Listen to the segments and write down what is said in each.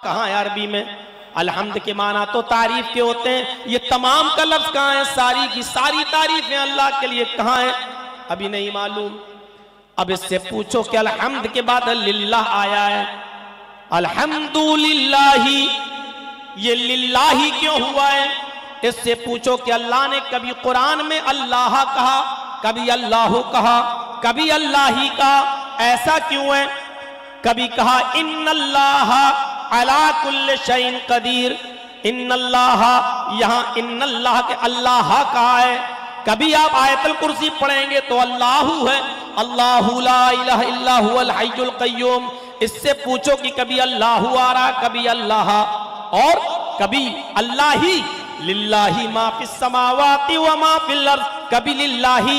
کہاں ہے عربی میں؟ الحمد کے معنی تو تعریف کے ہوتے ہیں، یہ تمام کا لفظ کہاں ہے؟ ساری کی ساری تعریفیں اللہ کے لیے کہاں ہیں؟ ابھی نہیں معلوم۔ اب اس سے پوچھو کہ الحمد کے بعد للہ آیا ہے، الحمدللہ، یہ للہ کیوں ہوا ہے؟ اس سے پوچھو کہ اللہ نے کبھی قرآن میں اللہ کہا، کبھی اللہ کہا، کبھی اللہ ہی کہا، ایسا کیوں ہے؟ کبھی کہا ان اللہ علی کل شیء قدیر، ان اللہ، یہاں ان اللہ کے اللہ کہا ہے۔ کبھی آپ آیت الکرسی پڑھیں گے تو اللہ ہے، اللہ لا الہ الا هو الحی القیوم۔ اس سے پوچھو کہ کبھی اللہ آ رہا، کبھی اللہ، اور کبھی اللہ ہی، للہ ما فی السماوات وما فی الارض، کبھی للہ،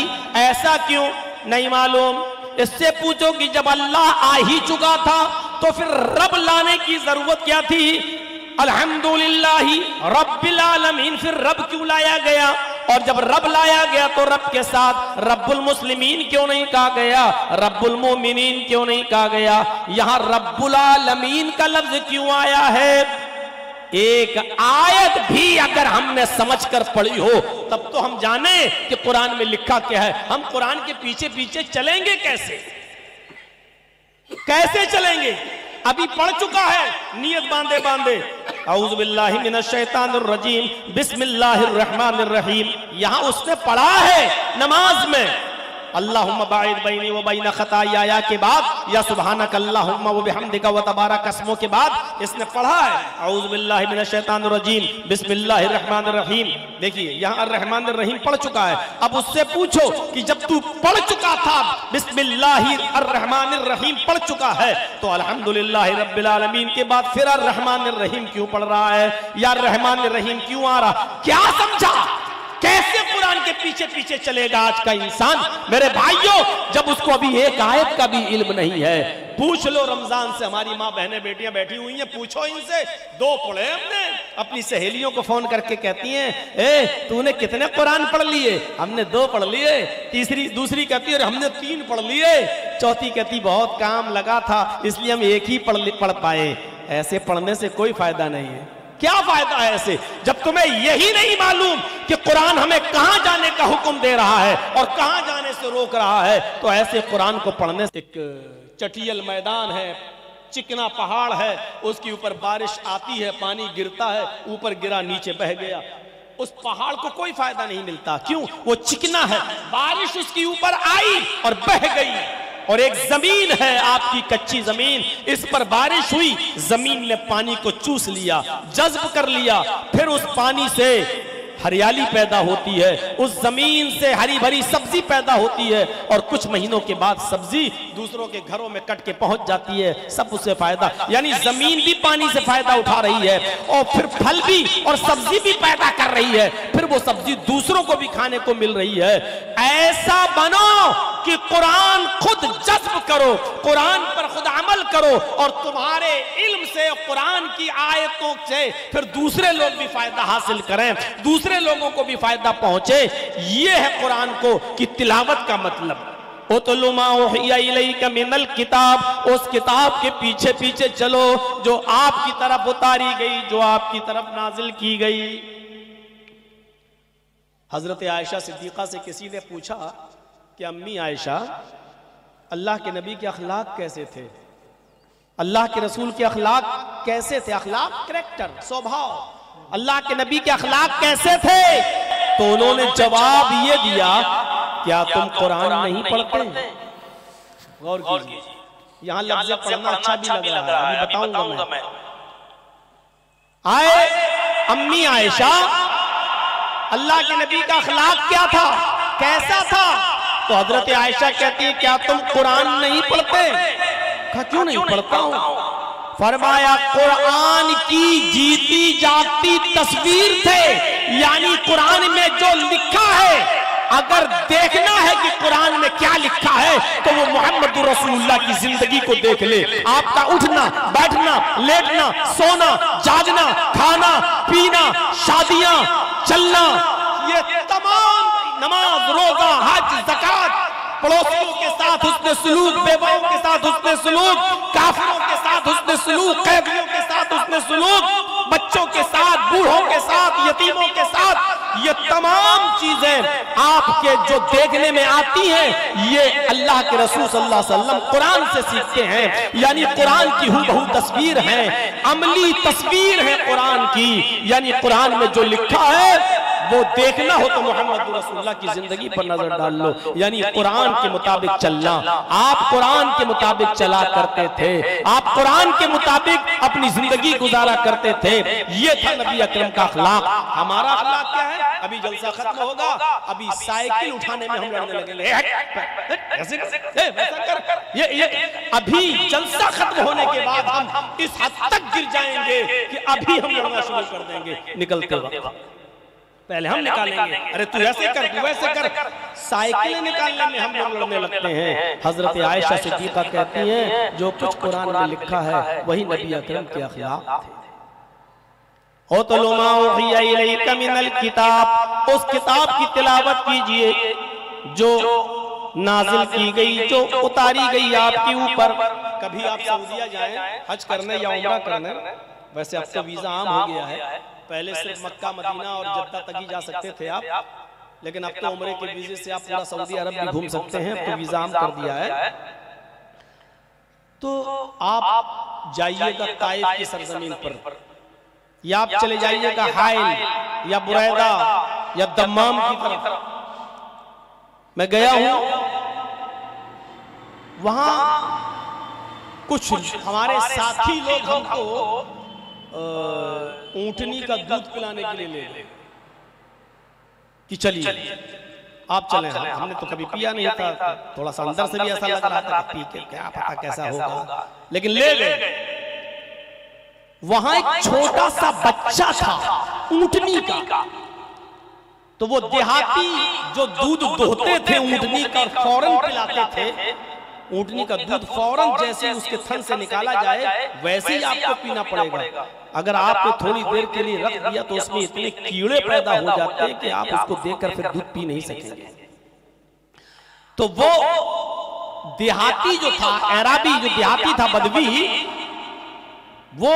ایسا کیوں؟ نہیں معلوم۔ اس سے پوچھو کہ جب اللہ آ ہی چکا تھا تو پھر رب لانے کی ضرورت کیا تھی؟ الحمدللہ رب العالمین، پھر رب کیوں لایا گیا؟ اور جب رب لایا گیا تو رب کے ساتھ رب المسلمین کیوں نہیں کہا گیا؟ رب المومنین کیوں نہیں کہا گیا؟ یہاں رب العالمین کا لفظ کیوں آیا ہے؟ ایک آیت بھی اگر ہم نے سمجھ کر پڑھی ہو تب تو ہم جانیں کہ قرآن میں لکھا کیا ہے۔ ہم قرآن کے پیچھے پیچھے چلیں گے کیسے؟ کیسے چلیں گے؟ ابھی پڑھ چکا ہے، نیت باندھے باندھے، اعوذ باللہ من الشیطان الرجیم بسم اللہ الرحمن الرحیم، یہاں اس نے پڑھا ہے نماز میں اللہم باعد بینی و بین خطایا کے بعد، یا سبحانک اللہم و بحمدک و تبارک اسمو کے بعد اس نے پڑھا ہے اعوذ باللہ من الشیطان الرجیم بسم اللہ الرحمن الرحیم۔ دیکھیے یہاں الرحمن الرحیم پڑھ چکا ہے۔ اب اس سے پوچھو کہ جب تو پڑھ چکا تھا بسم اللہ الرحمن الرحیم پڑھ چکا ہے تو الحمدللہ رب العالمین کے بعد پھر الرحمن الرحیم کیوں پڑھ رہا ہے؟ یا الرحمن الرحیم کیوں آ رہا؟ کیا سمجھا؟ کیسے قرآن کے پیچھے پیچھے چلے گا آج کا انسان؟ میرے بھائیوں، جب اس کو ابھی ایک آیت کا بھی علم نہیں ہے، پوچھ لو رمضان سے، ہماری ماں بہنیں بیٹیاں بیٹھی ہوئی ہیں، پوچھو ان سے، 2 پڑھے ہم نے، اپنی سہیلیوں کو فون کر کے کہتی ہیں تو نے کتنے قرآن پڑھ لیے؟ ہم نے 2 پڑھ لیے، دوسری کہتی ہے ہم نے 3 پڑھ لیے، چوتھی کہتی بہت کام لگا تھا اس لیے ہم ایک ہی پڑھ پائے۔ ایسے پڑھنے سے کوئی فائدہ نہیں ہے۔ کیا فائدہ ہے ایسے؟ جب تمہیں یہی نہیں معلوم کہ قرآن ہمیں کہاں جانے کا حکم دے رہا ہے اور کہاں جانے سے روک رہا ہے، تو ایسے قرآن کو پڑھنے سے ایک چٹیل میدان ہے، چکنا پہاڑ ہے، اس کے اوپر بارش آتی ہے، پانی گرتا ہے، اوپر گرا نیچے بہ گیا، اس پہاڑ کو کوئی فائدہ نہیں ملتا۔ کیوں؟ وہ چکنا ہے، بارش اس کے اوپر آئی اور بہ گئی۔ اور ایک زمین ہے آپ کی کچی زمین، اس پر بارش ہوئی، زمین نے پانی کو چوس لیا، جذب کر لیا، پھر اس پانی سے ہریالی پیدا ہوتی ہے، اس زمین سے ہری بھری سبزی پیدا ہوتی ہے، اور کچھ مہینوں کے بعد سبزی دوسروں کے گھروں میں کٹ کے پہنچ جاتی ہے، سب اس سے فائدہ، یعنی زمین بھی پانی سے فائدہ اٹھا رہی ہے، اور پھر پھل بھی اور سبزی بھی پیدا کر رہی ہے، پھر وہ سبزی دوسروں کو بھی کھانے کو مل رہی ہے۔ ایسا بنو کہ قرآن خود جذب کرو، قرآن پر خود عمل کرو، اور تمہارے علم سے قرآن کی آیتوں سے پھر دوسرے لوگ بھی فائدہ حاصل کریں، دوسرے لوگوں کو بھی فائدہ پہنچے۔ یہ ہے قرآن کو کی تلاوت کا مطلب۔ اُتْلُ مَا أُوحِيَ إِلَيْكَ مِنَ الْكِتَابِ، اس کتاب کے پیچھے پیچھے چلو جو آپ کی طرف اتاری گئی، جو آپ کی طرف نازل کی گئی۔ حضرت عائشہ صدیقہ سے کسی نے پوچھا کہ امی عائشہ، اللہ کے نبی کے اخلاق کیسے تھے؟ اللہ کے رسول کے اخلاق کیسے تھے؟ اخلاق، کریکٹر، سوبھاؤ، اللہ کے نبی کے اخلاق کیسے تھے؟ تو انہوں نے جواب یہ دیا، کیا تم قرآن نہیں پڑھتے؟ غور کیجئے، یہاں لفظ پڑھنا اچھا بھی لگ رہا ہے، ابھی بتاؤں گا میں۔ آئے امی عائشہ، اللہ کے نبی کا اخلاق کیا تھا، کیسا تھا؟ تو حضرت عائشہ کہتی ہے کیا تم قرآن نہیں پڑھتے؟ کہا کیوں نہیں پڑھتا ہوں؟ فرمایا قرآن کی جیتی جاگتی تصویر تھے، یعنی قرآن میں جو لکھا ہے اگر دیکھنا ہے کہ قرآن میں کیا لکھا ہے تو وہ محمد رسول اللہ کی زندگی کو دیکھ لے۔ آپ کا اٹھنا، بیٹھنا، لیٹنا، سونا، جاگنا، کھانا، پینا، شادیاں، چلنا، یہ تمام نماز، روزہ، حج، زکوٰۃ، پڑوسیوں کے ساتھ حسن سلوک، بیواؤں کے ساتھ حسن سلوک، کافروں کے ساتھ حسن سلوک، قیدیوں کے ساتھ حسن حسن سلوک بچوں کے ساتھ، بوڑھوں کے ساتھ، یتیموں کے ساتھ، یہ تمام چیزیں آپ کے جو دیکھنے میں آتی ہیں یہ اللہ کے رسول صلی اللہ علیہ وسلم قرآن سے سیکھتے ہیں، یعنی قرآن کی ہو بہو تصویر ہے، عملی تصویر ہے قرآن کی، یعنی قرآن میں جو لکھا ہے وہ دیکھنا ہو تو محمد رسول اللہ کی زندگی پر نظر ڈال لو، یعنی قرآن کے مطابق چلنا۔ آپ قرآن کے مطابق چلا کرتے تھے، آپ قرآن کے مطابق اپنی زندگی گزارا کرتے تھے، یہ تھا نبی اکرم کا اخلاق۔ ہمارا اخلاق کیا ہے؟ ابھی جلسہ ختم ہوگا، ابھی سائیکل اٹھانے میں ہم لڑنے لگیں گے، ابھی جلسہ ختم ہونے کے بعد ہم اس حد تک گر جائیں گے کہ ابھی ہم لڑنا شروع کر دیں گے نکلتے وقت۔ پہلے ہم نکالیں گے، ارے تو ایسے کر، تو ایسے کر، سائیکلیں نکالنے میں ہم لڑنے لگتے ہیں۔ حضرت عائشہ صدیقہ کہتی ہیں جو کچھ قرآن میں لکھا ہے وہی نبی اکرم کے اخلاق تھے۔ اُتْلُ مَا أُوحِیَ إِلَيْکَ مِنَ الْکِتَابِ، اس کتاب کی تلاوت کیجئے جو نازل کی گئی، جو اتاری گئی آپ کے اوپر۔ کبھی آپ سعودیہ جائیں حج کرنے یا عمرہ کرنے، ویسے اب تو ویزا عام ہو گیا ہے، پہلے صرف مکہ مدینہ اور جدہ تک ہی جا سکتے تھے آپ، لیکن اب تو عمرے کے ویزے سے آپ پورا سعودی عرب بھی گھوم سکتے ہیں، اب تو ویزا عام کر دیا ہے۔ تو آپ جائیے گا طائف کی سرزمین پر، یا آپ چلے جائیے گا حائل یا بریدہ یا دمام کی طرف۔ میں گیا ہوں، وہاں کچھ ہمارے ساتھی لوگ ہم کو اونٹنی کا دودھ پلانے کے لیے لے لے کہ چلیے آپ چلیں، ہم نے تو کبھی پیا نہیں تھا، تھوڑا سا اندر سے بھی ایسا لگ رہا تھا کہ پی کے کیا پتہ کیسا ہوگا، لیکن لے گئے۔ وہاں ایک چھوٹا سا بچہ تھا اونٹنی کا، تو وہ دیہاتی جو دودھ دوہتے تھے اونٹنی کا اور فوراً پلاتے تھے، اونٹنی کا دودھ فوراً جیسے اس کے تھن سے نکالا جائے ویسے ہی آپ کو پینا پڑے گا۔ اگر آپ نے تھوڑی دیر کے لیے رکھ دیا تو اس میں اتنے کیڑے پیدا ہو جاتے ہیں کہ آپ اس کو دیکھ کر پھر دودھ پی نہیں سکیں گے۔ تو وہ دیہاتی جو تھا، اعرابی جو دیہاتی تھا، بدوی، وہ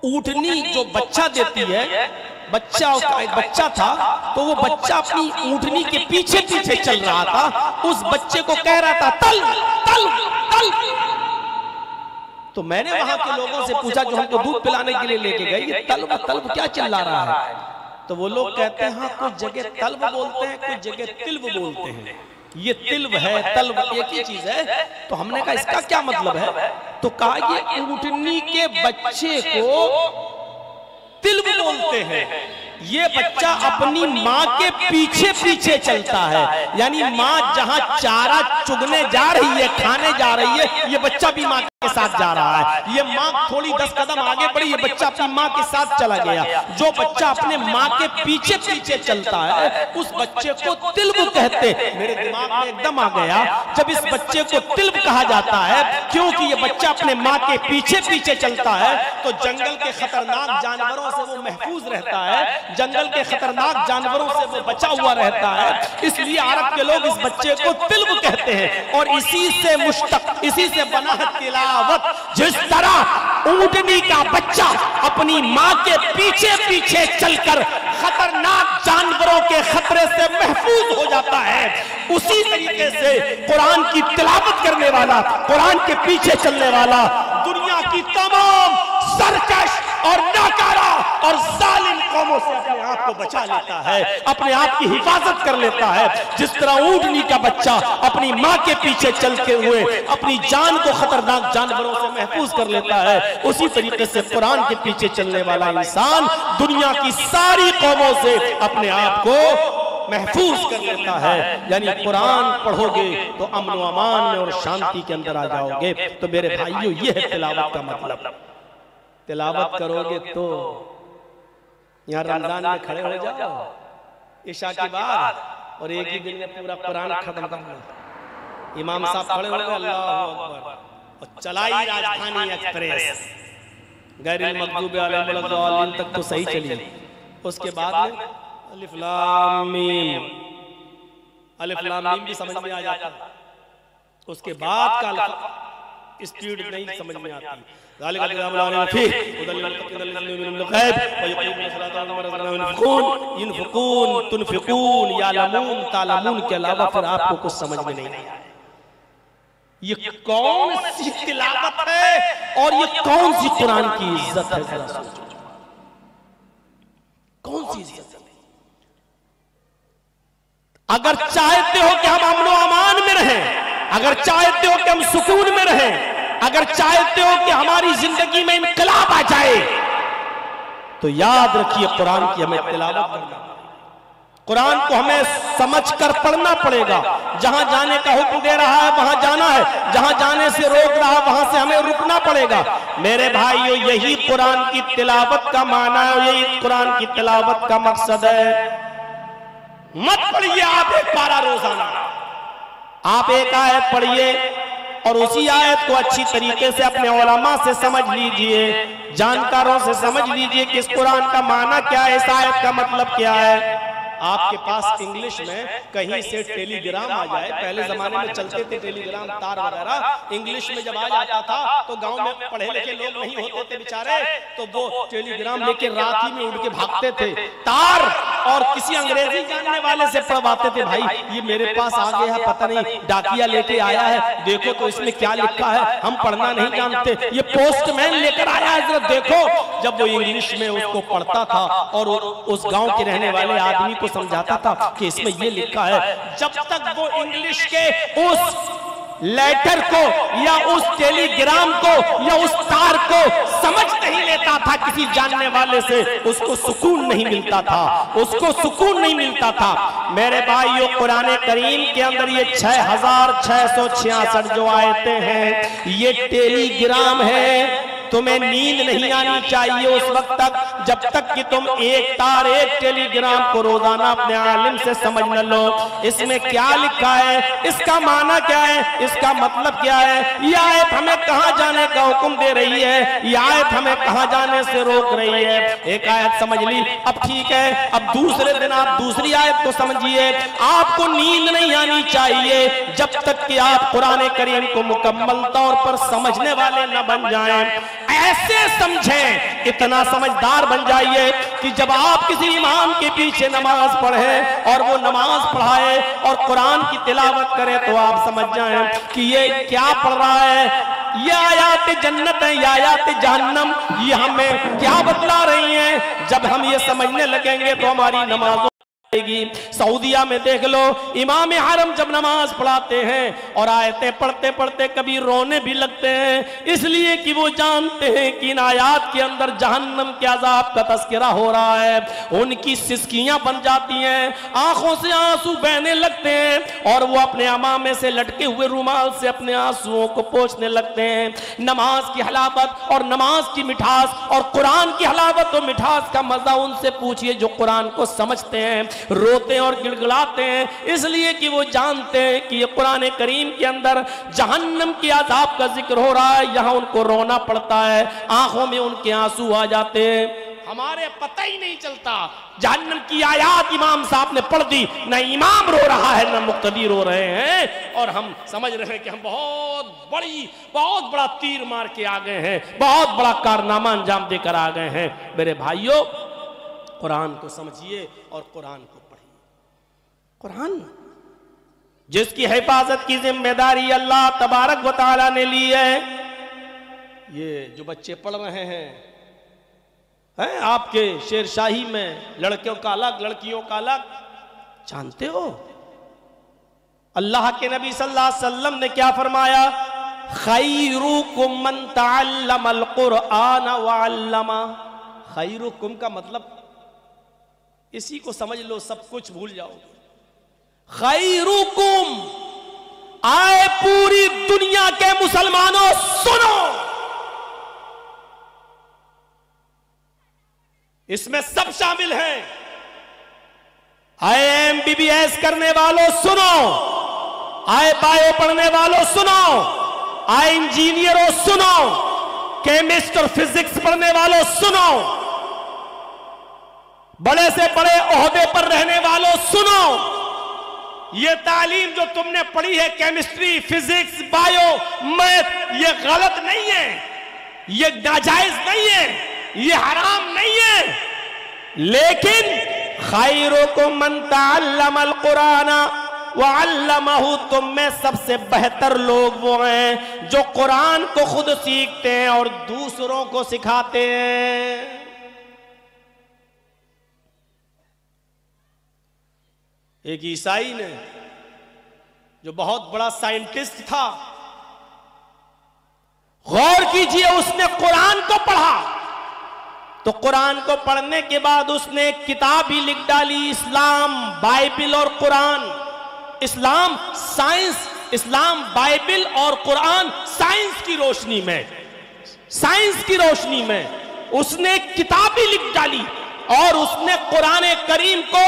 اونٹنی جو بچہ دیتی ہے، بچہ ایک بچہ تھا، تو وہ بچہ اپنی اونٹنی کے پیچھے پیچھے چل رہا تھا، اس بچے کو کہہ رہا تھا تل تل تل۔ تو میں نے وہاں کے لوگوں سے پوچھا جو ہم کو دودھ پلانے کے لیے لے کے گئے، یہ تلب تلب کیا چلا رہا ہے؟ تو وہ لوگ کہتے ہیں ہاں کچھ جگہ تلب بولتے ہیں، کچھ جگہ تلب بولتے ہیں، یہ تلب ہے تلب ایک ہی چیز ہے۔ تو ہم نے کہا اس کا کیا مطلب ہے؟ تو کہا یہ اونٹنی کے بچے کو تلب بولتے ہیں، یہ بچہ اپنی ماں کے پیچھے پیچھے چلتا ہے، یعنی ماں جہاں چارہ چگنے جا رہی ہے، کھانے جا رہی ہے، یہ بچہ بھی ماں کے ساتھ جا رہا ہے۔ یہ ماں تھوڑی 10 قدم آگے بڑھی، یہ بچہ اپنی ماں کے ساتھ چلا گیا۔ جو بچہ اپنے ماں کے پیچھے پیچھے چلتا ہے اس بچے کو تلب کہتے۔ میرے دماغ میں ایک دم آ گیا جب اس بچے کو تلب کہا جاتا ہے کیونکہ یہ بچہ اپنے ماں کے پیچھے پیچھے چلتا ہے تو جنگل کے خطرناک جانوروں سے وہ محفوظ رہتا ہے، جنگل کے خطرناک جانوروں سے وہ بچا ہوا رہتا ہے، اس لیے عرب کے لوگ اس بچے کو تلب کہتے ہیں۔ اور اسی سے مشتق، اسی سے بنا ہے تلاوت۔ جس طرح اونٹنی کا بچہ اپنی ماں کے پیچھے پیچھے چل کر خطرناک جانوروں کے خطرے سے محفوظ ہو جاتا ہے، اسی طریقے سے قرآن کی تلاوت کرنے والا، قرآن کے پیچھے چلنے والا دنیا کی تمام سرکش اور ناکارہ اور ظالم قوموں سے اپنے آپ کو بچا لیتا ہے، اپنے آپ کی حفاظت کر لیتا ہے۔ جس طرح اونٹنی کا بچہ اپنی ماں کے پیچھے چلتے ہوئے اپنی جان کو خطرناک جانوروں سے محفوظ کر لیتا ہے، اسی طریقے سے قرآن کے پیچھے چلنے والا انسان دنیا کی ساری قوموں سے اپنے آپ کو محفوظ کر لیتا ہے۔ یعنی قرآن پڑھو گے تو امن و امان میں اور شانتی کے اندر آ جاؤ گے۔ تو میرے بھائیو یہ ہے تلاوت کا مطلب۔ تلاوت کرو گے تو یہاں رمضان میں کھڑے ہو جاؤ عشاء کے بعد اور ایک ہی دن میں پورا قرآن ختم کرنا۔ امام صاحب کھڑے ہو گئے اللہ اکبر اور چلائی راجدھانی ایکسپریس غیر المغضوب علیہم ولا الضالین تک تو صحیح چلی، اس کے بعد میں الف لام میم، الف لام میم بھی سمجھ میں آ جاتا، اس کے بعد کا اسپیڈ نہیں سمجھ میں آتی۔ ذالک الکتاب لا ریب فیہ ھدی للمتقین الذین یؤمنون بالغیب ویقیمون الصلاۃ ومما رزقناہم ينفقون تنفقون یعلمون تعلمون کے علاوہ پھر آپ کو کچھ سمجھ میں نہیں آیا۔ یہ کون سی تلاوت ہے اور یہ کون سی قرآن کی عزت ہے؟ ذرا سوچو، کون سی عزت ہے؟ اگر چاہتے ہو کہ ہم امن و امان میں رہیں، اگر چاہتے ہو کہ ہم سکون میں رہیں، اگر چاہتے ہو کہ ہماری زندگی میں انقلاب آ جائے، تو یاد رکھیے قرآن کی ہمیں تلاوت کرنا، قرآن کو ہمیں سمجھ کر پڑھنا پڑے گا۔ جہاں جانے کا حکم دے رہا ہے وہاں جانا ہے، جہاں جانے سے روک رہا ہے وہاں سے ہمیں رکنا پڑے گا۔ میرے بھائیو، یہی قرآن کی تلاوت کا معنی ہے، یہی قرآن کی تلاوت کا مقصد ہے۔ مت پڑھیے آپ ایک پارہ روزانہ، آپ ایک آیت پڑھیے اور اسی آیت کو اچھی طریقے سے اپنے علماء سے سمجھ لیجئے، جانکاروں سے سمجھ لیجئے کہ اس قرآن کا معنی کیا ہے، اس آیت کا مطلب کیا ہے۔ آپ کے پاس انگلش میں کہیں سے ٹیلی گرام آ جائے، پہلے زمانے میں چلتے تھے ٹیلی گرام تار وغیرہ، انگلش میں جب آ جاتا تھا تو گاؤں میں پڑھے لکھے لوگ نہیں ہوتے تھے بیچارے، تو وہ ٹیلی گرام لے کے رات ہی میں اڑ کے بھاگتے تھے تار، اور کسی انگریزی جاننے والے سے پڑھواتے تھے، بھائی یہ میرے پاس آ گیا ہے، پتہ نہیں ڈاکیا لے کے آیا ہے، دیکھو تو اس میں کیا لکھا ہے، ہم پڑھنا نہیں جانتے، یہ پوسٹ مین لے کر آیا ہے، ذرا دیکھو۔ جب وہ انگلش میں اس کو پڑھتا تھا اور اس گاؤں کے رہنے والے آدمی کو سمجھاتا تھا کہ اس میں یہ لکھا ہے، جب تک وہ انگلش کے اس لیٹر کو یا اس ٹیلی گرام کو یا اس تار کو سمجھ نہیں لیتا تھا کسی جاننے والے سے، اس کو سکون نہیں ملتا تھا، اس کو سکون نہیں ملتا تھا۔ میرے بھائیو، قرآن کریم کے اندر یہ 6666 جو آیتیں ہیں، یہ ٹیلی گرام ہے۔ تمہیں نیند نہیں آنی چاہیے اس وقت تک جب تک کہ تم ایک تار ایک ٹیلی گرام کو روزانہ اپنے عالم سے سمجھ نہ لو۔ اس میں کیا لکھا ہے، اس کا معنی کیا ہے، اس کا مطلب کیا ہے، یہ آیت ہمیں کہاں جانے کا حکم دے رہی ہے، یہ آیت ہمیں کہاں جانے سے روک رہی ہے۔ ایک آیت سمجھ لی، اب ٹھیک ہے، اب دوسرے دن آپ دوسری آیت کو سمجھیے۔ آپ کو نیند نہیں آنی چاہیے جب تک کہ آپ قرآن کریم کو مکمل طور پر سمجھنے والے نہ بن جائیں۔ ایسے سمجھیں، اتنا سمجھدار بن جائیے کہ جب آپ کسی امام کے پیچھے نماز پڑھیں اور وہ نماز پڑھائے اور قرآن کی تلاوت کرے تو آپ سمجھ جائیں کہ یہ کیا پڑھ رہا ہے، یہ آیات جنت ہیں یا آیات جہنم، یہ ہمیں کیا بتلا رہی ہیں۔ جب ہم یہ سمجھنے لگیں گے تو ہماری نمازوں گی۔ سعودیہ میں دیکھ لو، امام حرم جب نماز پڑھاتے ہیں اور آیتیں پڑھتے پڑھتے کبھی رونے بھی لگتے ہیں، اس لیے کہ وہ جانتے ہیں کہ ان آیات کے اندر جہنم کے عذاب کا تذکرہ ہو رہا ہے۔ ان کی سسکیاں بن جاتی ہیں، آنکھوں سے آنسو بہنے لگتے ہیں اور وہ اپنے عمامے سے لٹکے ہوئے رومال سے اپنے آنسوؤں کو پوچھنے لگتے ہیں۔ نماز کی حلاوت اور نماز کی مٹھاس اور قرآن کی حلاوت و مٹھاس کا مزہ ان سے پوچھئے جو قرآن کو سمجھتے ہیں، روتے ہیں اور گڑگڑاتے ہیں، اس لیے کہ وہ جانتے ہیں کہ یہ قرآن کریم کے اندر جہنم کی عذاب کا ذکر ہو رہا ہے۔ یہاں ان کو رونا پڑتا ہے، آنکھوں میں ان کے آنسو آ جاتے ہیں۔ ہمارے پتہ ہی نہیں چلتا، جہنم کی آیات امام صاحب نے پڑھ دی، نہ امام رو رہا ہے نہ مقتدی رو رہے ہیں، اور ہم سمجھ رہے ہیں کہ ہم بہت بڑا تیر مار کے آ گئے ہیں، بہت بڑا کارنامہ انجام دے کر آ گئے ہیں۔ میرے بھائیوں، قرآن کو سمجھیے اور قرآن کو پڑھیے۔ قرآن جس کی حفاظت کی ذمہ داری اللہ تبارک و تعالیٰ نے لی ہے، یہ جو بچے پڑھ رہے ہیں آپ کے شیر شاہی میں، لڑکیوں کا الگ لڑکیوں کا الگ، جانتے ہو اللہ کے نبی صلی اللہ علیہ وسلم نے کیا فرمایا؟ خیرکم من تعلم القرآن وعلمہ۔ خیرکم کا مطلب اسی کو سمجھ لو، سب کچھ بھول جاؤ گے۔ خیرکم، آئے پوری دنیا کے مسلمانوں سنو، اس میں سب شامل ہیں۔ آئے MBBS کرنے والوں سنو، آئے بایو پڑھنے والوں سنو، آئے انجینئروں سنو، کیمسٹ اور فزکس پڑھنے والوں سنو، بڑے سے بڑے عہدے پر رہنے والوں سنو، یہ تعلیم جو تم نے پڑھی ہے، کیمسٹری، فزکس، بایو، میتھ، یہ غلط نہیں ہے، یہ ناجائز نہیں ہے، یہ حرام نہیں ہے، لیکن خیرکم من تعلم القرآن وعلمہ، تم میں سب سے بہتر لوگ وہ ہیں جو قرآن کو خود سیکھتے ہیں اور دوسروں کو سکھاتے ہیں۔ ایک عیسائی نے جو بہت بڑا سائنٹسٹ تھا، غور کیجئے، اس نے قرآن کو پڑھا، تو قرآن کو پڑھنے کے بعد اس نے ایک کتاب ہی لکھ ڈالی، اسلام، بائبل اور قرآن، اسلام سائنس، اسلام بائبل اور قرآن سائنس کی روشنی میں، سائنس کی روشنی میں اس نے ایک کتاب ہی لکھ ڈالی، اور اس نے قرآن کریم کو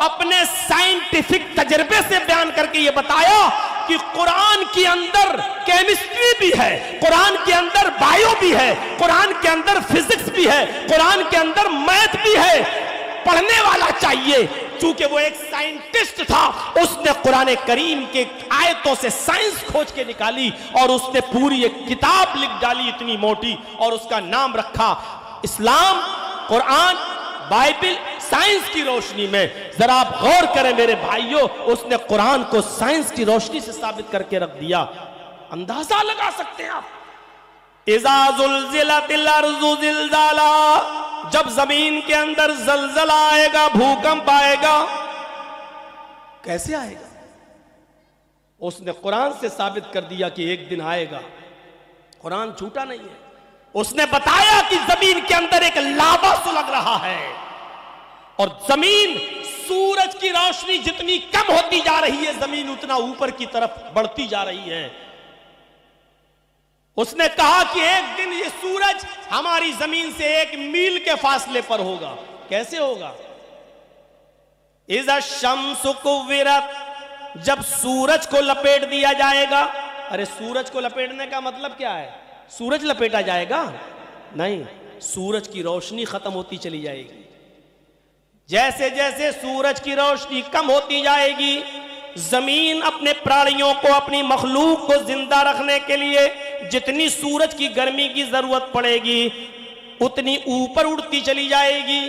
اپنے سائنٹیفک تجربے سے بیان کر کے یہ بتایا کہ قرآن کے اندر کیمسٹری بھی ہے، قرآن کے اندر بائیو بھی ہے، قرآن کے اندر فزکس بھی ہے، قرآن کے اندر میتھ بھی ہے، پڑھنے والا چاہیے۔ چونکہ وہ ایک سائنٹسٹ تھا، اس نے قرآن کریم کے آیتوں سے سائنس کھوج کے نکالی اور اس نے پوری ایک کتاب لکھ ڈالی اتنی موٹی، اور اس کا نام رکھا اسلام، قرآن، بائبل، سائنس کی روشنی میں۔ ذرا آپ غور کریں میرے بھائیوں، اس نے قرآن کو سائنس کی روشنی سے ثابت کر کے رکھ دیا۔ اندازہ لگا سکتے ہیں آپ، اذا زلزلت الارض زلزالہ، جب زمین کے اندر زلزلہ آئے گا، بھوکمپ آئے گا، کیسے آئے گا؟ اس نے قرآن سے ثابت کر دیا کہ ایک دن آئے گا، قرآن جھوٹا نہیں ہے۔ اس نے بتایا کہ زمین کے اندر ایک لاوا سلگ رہا ہے، اور زمین، سورج کی روشنی جتنی کم ہوتی جا رہی ہے، زمین اتنا اوپر کی طرف بڑھتی جا رہی ہے۔ اس نے کہا کہ ایک دن یہ سورج ہماری زمین سے 1 میل کے فاصلے پر ہوگا۔ کیسے ہوگا؟ اذا الشمس کورت، جب سورج کو لپیٹ دیا جائے گا۔ ارے سورج کو لپیٹنے کا مطلب کیا ہے؟ سورج لپیٹا جائے گا؟ نہیں، سورج کی روشنی ختم ہوتی چلی جائے گی۔ جیسے جیسے سورج کی روشنی کم ہوتی جائے گی، زمین اپنے پرانیوں کو، اپنی مخلوق کو زندہ رکھنے کے لیے جتنی سورج کی گرمی کی ضرورت پڑے گی اتنی اوپر اڑتی چلی جائے گی۔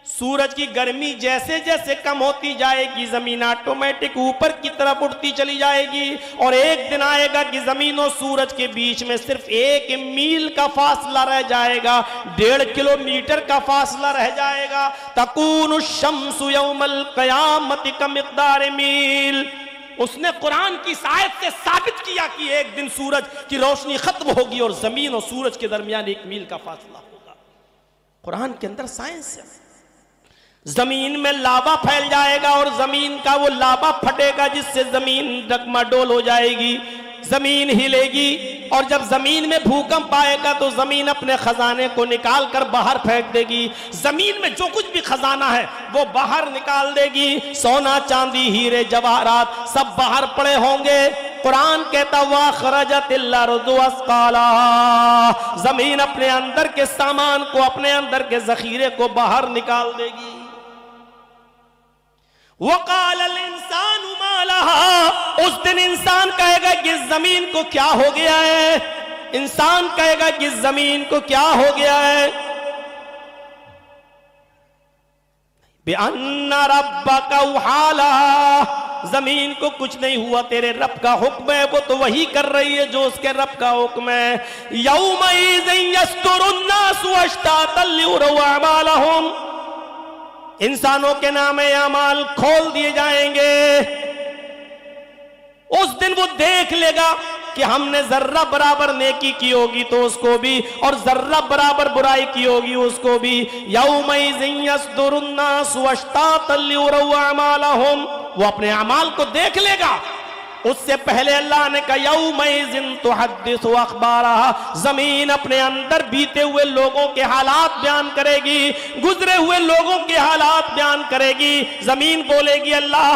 سورج کی گرمی جیسے جیسے کم ہوتی جائے گی، زمین آٹومیٹک اوپر کی طرف اٹھتی چلی جائے گی، اور ایک دن آئے گا کہ زمین و سورج کے بیچ میں صرف 1 میل کا فاصلہ رہ جائے گا، 1.5 کلومیٹر کا فاصلہ رہ جائے گا۔ تکون الشمس یوم القیامت کمقدار میل۔ اس نے قرآن کی آیت سے ثابت کیا کہ ایک دن سورج کی روشنی ختم ہوگی اور زمین اور سورج کے درمیان 1 میل کا فاصلہ ہوگا۔ قرآن کے اندر سائنس ہے۔ زمین میں لاوا پھیل جائے گا، اور زمین کا وہ لاوا پھٹے گا جس سے زمین ڈگمڈول ہو جائے گی، زمین ہلے گی، اور جب زمین میں بھوکمپ آئے گا تو زمین اپنے خزانے کو نکال کر باہر پھینک دے گی۔ زمین میں جو کچھ بھی خزانہ ہے وہ باہر نکال دے گی، سونا، چاندی، ہیرے، جواہرات سب باہر پڑے ہوں گے۔ قرآن کہتا وَأَخْرَجَتِ الْأَرْضُ أَثْقَالَهَا، زمین اپنے اندر کے سامان کو، اپنے اندر کے ذخیرے کو باہر نکال دے گی۔ وَقَالَ الْإِنسَانُ مَا لَهَا، اس دن انسان کہے گا کہ زمین کو کیا ہو گیا ہے، انسان کہے گا کہ زمین کو کیا ہو گیا ہے۔ بِأَنَّ رَبَّكَ أَوْحَىٰ لَهَا، زمین کو کچھ نہیں ہوا، تیرے رب کا حکم ہے، وہ تو وہی کر رہی ہے جو اس کے رب کا حکم ہے۔ يَوْمَئِذٍ يَصْدُرُ النَّاسُ أَشْتَاتًا لِيُرَوْا أَعْمَالَهُمْ، انسانوں کے نام اعمال کھول دیے جائیں گے۔ اس دن وہ دیکھ لے گا کہ ہم نے ذرہ برابر نیکی کی ہوگی تو اس کو بھی، اور ذرہ برابر برائی کی ہوگی اس کو بھی۔ یومئذ یصدر الناس اشتاتا لیروا اعمالہم، وہ اپنے اعمال کو دیکھ لے گا۔ اس سے پہلے اللہ نے کہا یومئذ تحدث اخبارہا، زمین اپنے اندر بیتے ہوئے لوگوں کے حالات بیان کرے گی، گزرے ہوئے لوگوں کے حالات بیان کرے گی۔ زمین بولے گی اللہ